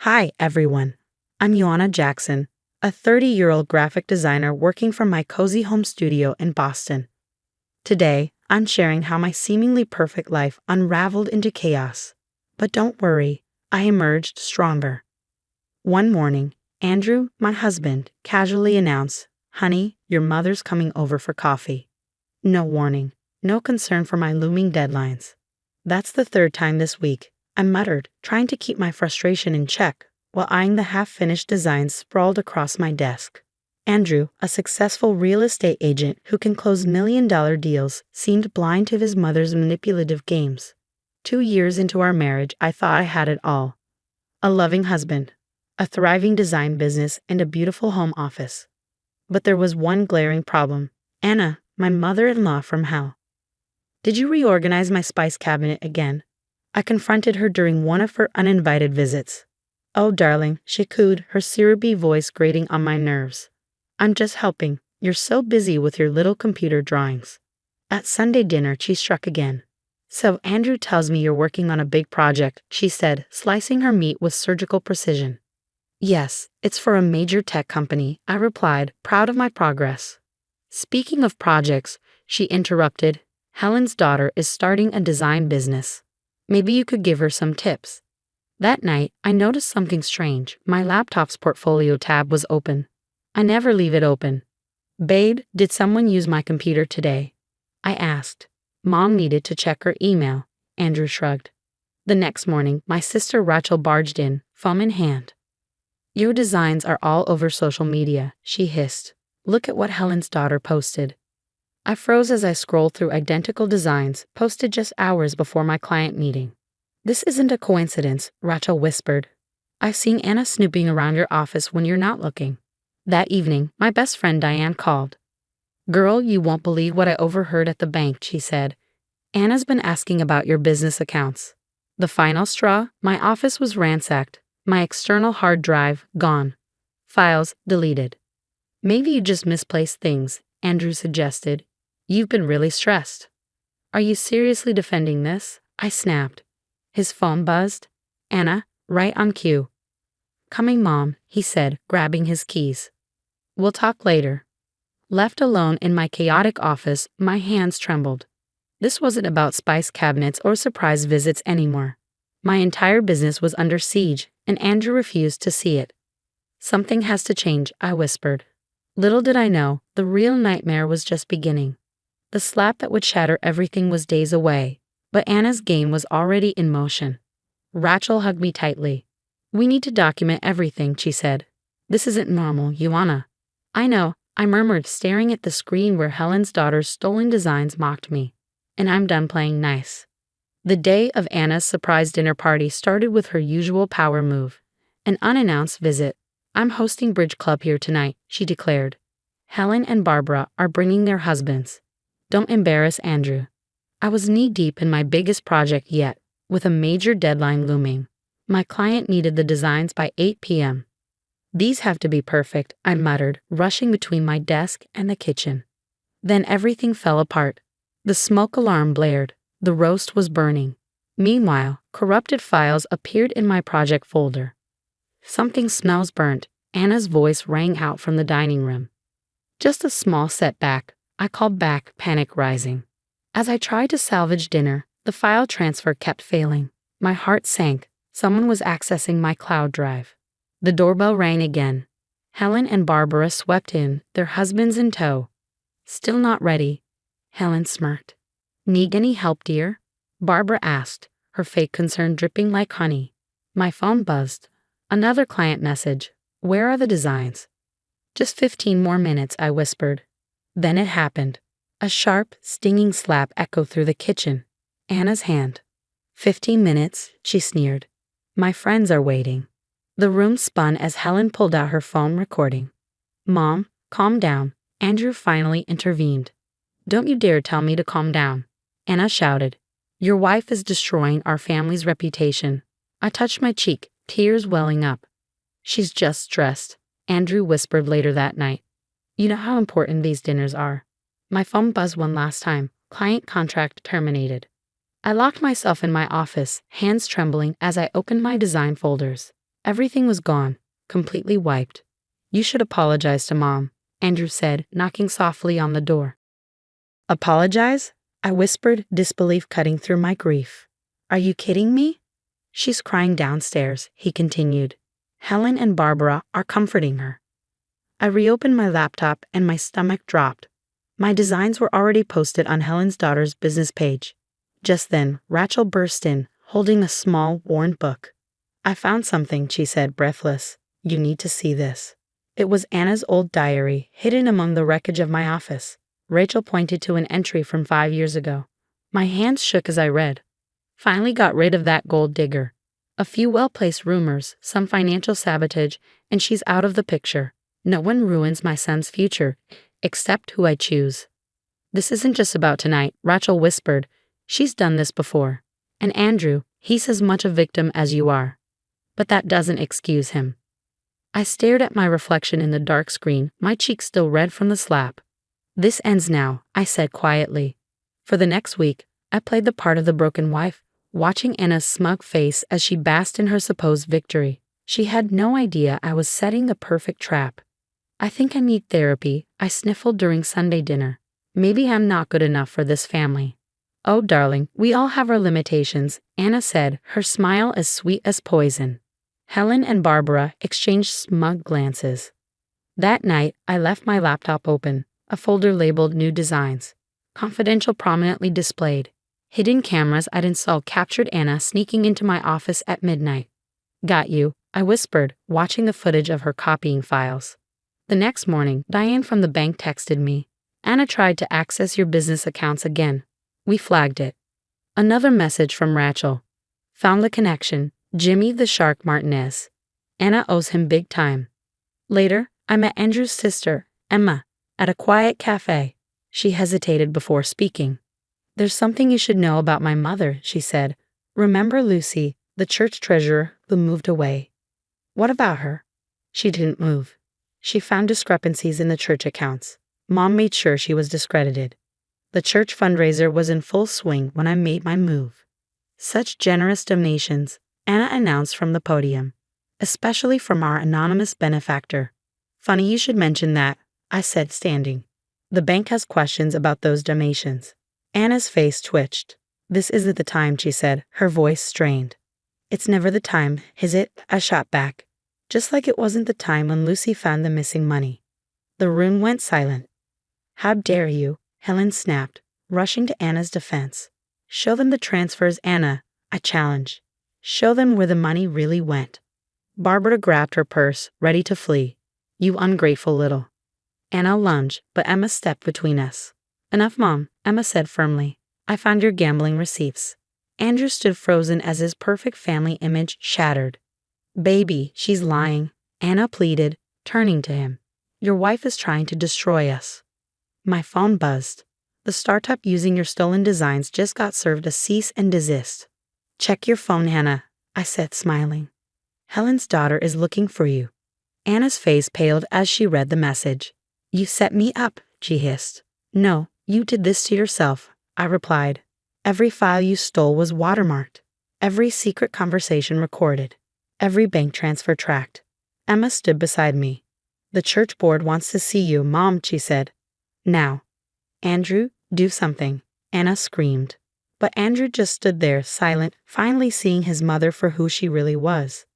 Hi, everyone. I'm Joanna Jackson, a 30-year-old graphic designer working from my cozy home studio in Boston. Today, I'm sharing how my seemingly perfect life unraveled into chaos. But don't worry, I emerged stronger. One morning, Andrew, my husband, casually announced, "Honey, your mother's coming over for coffee." No warning, no concern for my looming deadlines. That's the third time this week, I muttered, trying to keep my frustration in check, while eyeing the half-finished designs sprawled across my desk. Andrew, a successful real estate agent who can close million-dollar deals, seemed blind to his mother's manipulative games. 2 years into our marriage, I thought I had it all. A loving husband, a thriving design business, and a beautiful home office. But there was one glaring problem. Anna, my mother-in-law from hell. "Did you reorganize my spice cabinet again?" I confronted her during one of her uninvited visits. "Oh, darling," she cooed, her syrupy voice grating on my nerves. "I'm just helping. You're so busy with your little computer drawings." At Sunday dinner, she struck again. "So Andrew tells me you're working on a big project," she said, slicing her meat with surgical precision. "Yes, it's for a major tech company," I replied, proud of my progress. "Speaking of projects," she interrupted, "Helen's daughter is starting a design business. Maybe you could give her some tips." That night, I noticed something strange. My laptop's portfolio tab was open. I never leave it open. "Babe, did someone use my computer today?" I asked. Mom needed to check her email. Andrew shrugged. The next morning, my sister Rachel barged in, phone in hand. "Your designs are all over social media," she hissed. "Look at what Helen's daughter posted." I froze as I scrolled through identical designs posted just hours before my client meeting. "This isn't a coincidence," Rachel whispered. "I've seen Anna snooping around your office when you're not looking." That evening, my best friend Diane called. "Girl, you won't believe what I overheard at the bank," she said. "Anna's been asking about your business accounts." The final straw, my office was ransacked, my external hard drive gone. Files deleted. "Maybe you just misplaced things," Andrew suggested. "You've been really stressed." "Are you seriously defending this?" I snapped. His phone buzzed. "Anna, right on cue." "Coming, Mom," he said, grabbing his keys. "We'll talk later." Left alone in my chaotic office, my hands trembled. This wasn't about spice cabinets or surprise visits anymore. My entire business was under siege, and Andrew refused to see it. "Something has to change," I whispered. Little did I know, the real nightmare was just beginning. The slap that would shatter everything was days away, but Anna's game was already in motion. Rachel hugged me tightly. "We need to document everything," she said. "This isn't normal, Joanna." "I know," I murmured, staring at the screen where Helen's daughter's stolen designs mocked me. "And I'm done playing nice." The day of Anna's surprise dinner party started with her usual power move. An unannounced visit. "I'm hosting Bridge Club here tonight," she declared. "Helen and Barbara are bringing their husbands. Don't embarrass Andrew." I was knee-deep in my biggest project yet, with a major deadline looming. My client needed the designs by 8 p.m. "These have to be perfect," I muttered, rushing between my desk and the kitchen. Then everything fell apart. The smoke alarm blared. The roast was burning. Meanwhile, corrupted files appeared in my project folder. "Something smells burnt," Anna's voice rang out from the dining room. "Just a small setback," I called back, panic rising. As I tried to salvage dinner, the file transfer kept failing. My heart sank. Someone was accessing my cloud drive. The doorbell rang again. Helen and Barbara swept in, their husbands in tow. "Still not ready." Helen smirked. "Need any help, dear?" Barbara asked, her fake concern dripping like honey. My phone buzzed. Another client message. "Where are the designs?" "Just 15 more minutes," I whispered. Then it happened. A sharp, stinging slap echoed through the kitchen. Anna's hand. "15 minutes," she sneered. "My friends are waiting." The room spun as Helen pulled out her phone recording. "Mom, calm down," Andrew finally intervened. "Don't you dare tell me to calm down," Anna shouted. "Your wife is destroying our family's reputation." I touched my cheek, tears welling up. "She's just stressed," Andrew whispered later that night. "You know how important these dinners are." My phone buzzed one last time. Client contract terminated. I locked myself in my office, hands trembling as I opened my design folders. Everything was gone, completely wiped. You should apologize to Mom, Andrew said, knocking softly on the door. Apologize? I whispered, disbelief cutting through my grief. Are you kidding me? She's crying downstairs, he continued. Helen and Barbara are comforting her. I reopened my laptop and my stomach dropped. My designs were already posted on Helen's daughter's business page. Just then, Rachel burst in, holding a small, worn book. I found something, she said, breathless. You need to see this. It was Anna's old diary, hidden among the wreckage of my office. Rachel pointed to an entry from 5 years ago. My hands shook as I read. Finally got rid of that gold digger. A few well-placed rumors, some financial sabotage, and she's out of the picture. No one ruins my son's future, except who I choose. This isn't just about tonight, Rachel whispered. She's done this before. And Andrew, he's as much a victim as you are. But that doesn't excuse him. I stared at my reflection in the dark screen, my cheeks still red from the slap. This ends now, I said quietly. For the next week, I played the part of the broken wife, watching Anna's smug face as she basked in her supposed victory. She had no idea I was setting the perfect trap. I think I need therapy, I sniffled during Sunday dinner. Maybe I'm not good enough for this family. Oh, darling, we all have our limitations, Anna said, her smile as sweet as poison. Helen and Barbara exchanged smug glances. That night, I left my laptop open, a folder labeled New Designs. Confidential prominently displayed. Hidden cameras I'd installed captured Anna sneaking into my office at midnight. Got you, I whispered, watching the footage of her copying files. The next morning, Diane from the bank texted me. Anna tried to access your business accounts again. We flagged it. Another message from Rachel. Found the connection. Jimmy the Shark Martinez. Anna owes him big time. Later, I met Andrew's sister, Emma, at a quiet cafe. She hesitated before speaking. There's something you should know about my mother, she said. Remember Lucy, the church treasurer who moved away? What about her? She didn't move. She found discrepancies in the church accounts. Mom made sure she was discredited. The church fundraiser was in full swing when I made my move. Such generous donations, Anna announced from the podium, especially from our anonymous benefactor. Funny you should mention that, I said, standing. The bank has questions about those donations. Anna's face twitched. This isn't the time, she said, her voice strained. It's never the time, is it? I shot back. Just like it wasn't the time when Lucy found the missing money. The room went silent. How dare you? Helen snapped, rushing to Anna's defense. Show them the transfers, Anna, I challenged. Show them where the money really went. Barbara grabbed her purse, ready to flee. You ungrateful little. Anna lunged, but Emma stepped between us. Enough, Mom, Emma said firmly. I found your gambling receipts. Andrew stood frozen as his perfect family image shattered. Baby, she's lying, Anna pleaded, turning to him. Your wife is trying to destroy us. My phone buzzed. The startup using your stolen designs just got served a cease and desist. Check your phone, Hannah, I said, smiling. Helen's daughter is looking for you. Anna's face paled as she read the message. You set me up, she hissed. No, you did this to yourself, I replied. Every file you stole was watermarked. Every secret conversation recorded. Every bank transfer tracked. Emma stood beside me. The church board wants to see you, Mom, she said. Now. Andrew, do something, Anna screamed. But Andrew just stood there, silent, finally seeing his mother for who she really was.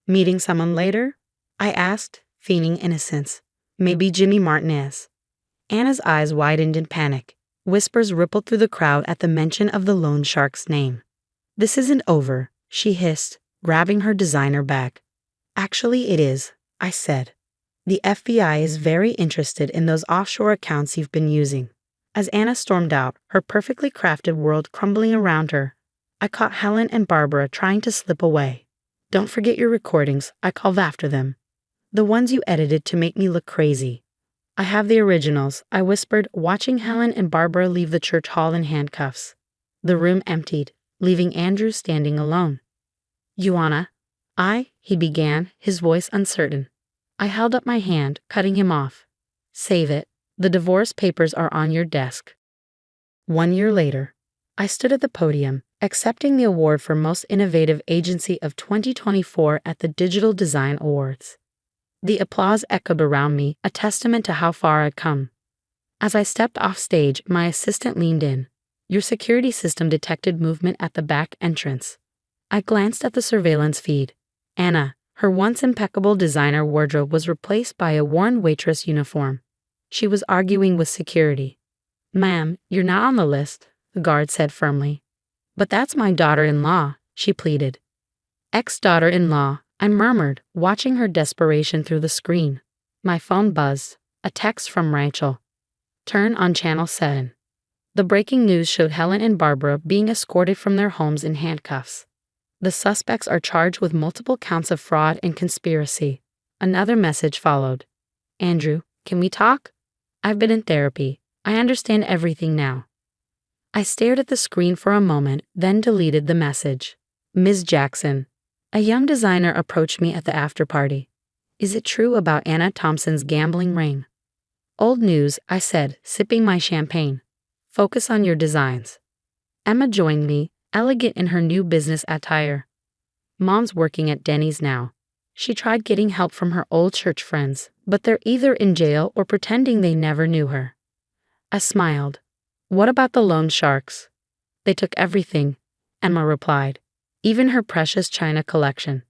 Meeting someone later? I asked, feigning innocence. Maybe Jimmy Martinez. Anna's eyes widened in panic. Whispers rippled through the crowd at the mention of the loan shark's name. This isn't over, she hissed, grabbing her designer bag. Actually, it is, I said. The FBI is very interested in those offshore accounts you've been using. As Anna stormed out, her perfectly crafted world crumbling around her, I caught Helen and Barbara trying to slip away. Don't forget your recordings, I called after them. The ones you edited to make me look crazy. I have the originals, I whispered, watching Helen and Barbara leave the church hall in handcuffs. The room emptied, leaving Andrew standing alone. Ioana, he began, his voice uncertain. I held up my hand, cutting him off. Save it. The divorce papers are on your desk. 1 year later, I stood at the podium, accepting the award for Most Innovative Agency of 2024 at the Digital Design Awards. The applause echoed around me, a testament to how far I'd come. As I stepped off stage, my assistant leaned in. Your security system detected movement at the back entrance. I glanced at the surveillance feed. Anna, her once impeccable designer wardrobe was replaced by a worn waitress uniform. She was arguing with security. Ma'am, you're not on the list, the guard said firmly. But that's my daughter-in-law, she pleaded. Ex-daughter-in-law, I murmured, watching her desperation through the screen. My phone buzzed. A text from Rachel. Turn on Channel 7. The breaking news showed Helen and Barbara being escorted from their homes in handcuffs. The suspects are charged with multiple counts of fraud and conspiracy. Another message followed. Andrew, can we talk? I've been in therapy. I understand everything now. I stared at the screen for a moment, then deleted the message. Ms. Jackson. A young designer approached me at the after-party. Is it true about Anna Thompson's gambling ring? Old news, I said, sipping my champagne. Focus on your designs. Emma joined me, elegant in her new business attire. Mom's working at Denny's now. She tried getting help from her old church friends, but they're either in jail or pretending they never knew her. I smiled. What about the loan sharks? They took everything, Emma replied, even her precious china collection.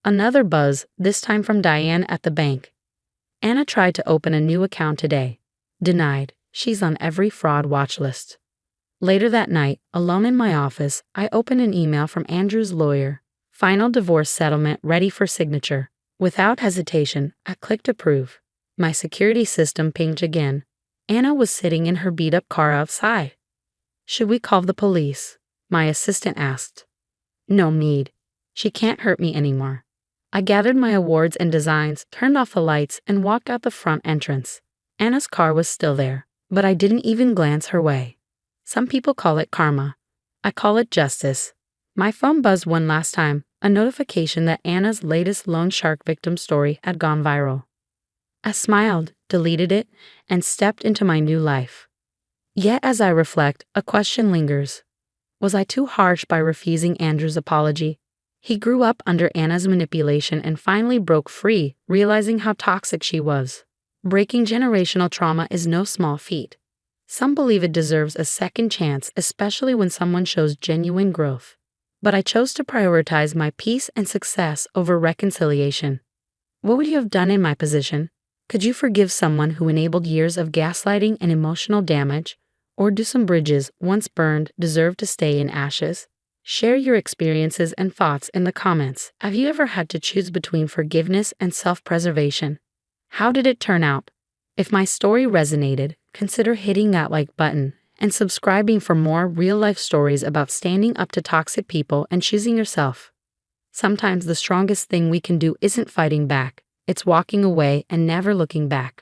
Another buzz, this time from Diane at the bank. Anna tried to open a new account today. Denied. She's on every fraud watch list. Later that night, alone in my office, I opened an email from Andrew's lawyer. Final divorce settlement ready for signature. Without hesitation, I clicked approve. My security system pinged again. Anna was sitting in her beat-up car outside. Should we call the police? My assistant asked. No need. She can't hurt me anymore. I gathered my awards and designs, turned off the lights, and walked out the front entrance. Anna's car was still there, but I didn't even glance her way. Some people call it karma. I call it justice. My phone buzzed one last time, a notification that Anna's latest loan shark victim story had gone viral. I smiled, deleted it, and stepped into my new life. Yet as I reflect, a question lingers. Was I too harsh by refusing Andrew's apology? He grew up under Anna's manipulation and finally broke free, realizing how toxic she was. Breaking generational trauma is no small feat. Some believe it deserves a second chance, especially when someone shows genuine growth. But I chose to prioritize my peace and success over reconciliation. What would you have done in my position? Could you forgive someone who enabled years of gaslighting and emotional damage? Or do some bridges, once burned, deserve to stay in ashes? Share your experiences and thoughts in the comments. Have you ever had to choose between forgiveness and self-preservation? How did it turn out? If my story resonated, consider hitting that like button and subscribing for more real-life stories about standing up to toxic people and choosing yourself. Sometimes the strongest thing we can do isn't fighting back, it's walking away and never looking back.